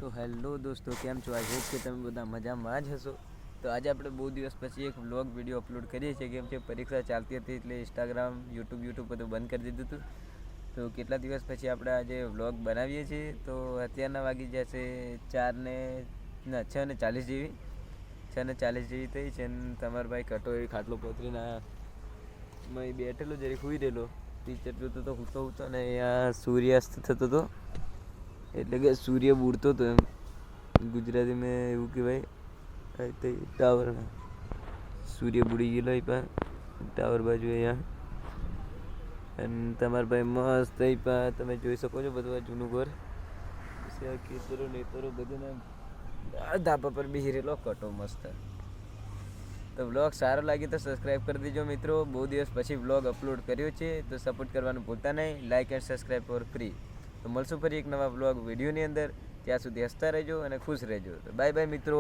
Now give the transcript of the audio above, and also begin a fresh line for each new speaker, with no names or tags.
તો હેલો દોસ્તો, કેમ છો? આઈ હોપ કે તમે બધા મજામાં જ હશો. તો આજે આપણે બહુ દિવસ પછી એક વ્લોગ વિડીયો અપલોડ કરીએ છીએ. કેમ કે પરીક્ષા ચાલતી હતી એટલે ઇન્સ્ટાગ્રામ યુટ્યુબ બધું બંધ કરી દીધું હતું. તો કેટલા દિવસ પછી આપણે આજે વ્લોગ બનાવીએ છીએ. તો અત્યારના વાગી જશે 6:40 જેવી 6:40 જેવી થઈ છે. અને તમારા ભાઈ કટો એવી ખાટલો પથરીને બેઠેલો જરી સુઈ રહેલો, પિક્ચર જોતો તો હું ને અહીંયા સૂર્યાસ્ત થતો હતો. એટલે કે સૂર્ય બુડતો હતો, એમ ગુજરાતીમાં એવું કહેવાય. ટાવર સૂર્ય બુડી ગયેલો પણ ટાવર બાજુ અહીંયા. અને તમારા ભાઈ મસ્ત પણ તમે જોઈ શકો છો બધું આ જૂનું ઘર, ખેતરો નેતરો બધું ધાબા પર બેસી રહેલો કટો મસ્ત. તો વ્લોગ સારો લાગે તો સબસ્ક્રાઈબ કરી દેજો મિત્રો. બહુ દિવસ પછી વ્લોગ અપલોડ કર્યો છે તો સપોર્ટ કરવાનું ભૂલતા નહીં. Like and subscribe for free. તો મળશું ફરી એક નવા વ્લોગ વિડીયોની અંદર. ત્યાં સુધી હસતા રહેજો અને ખુશ રહેજો. તો બાય બાય મિત્રો.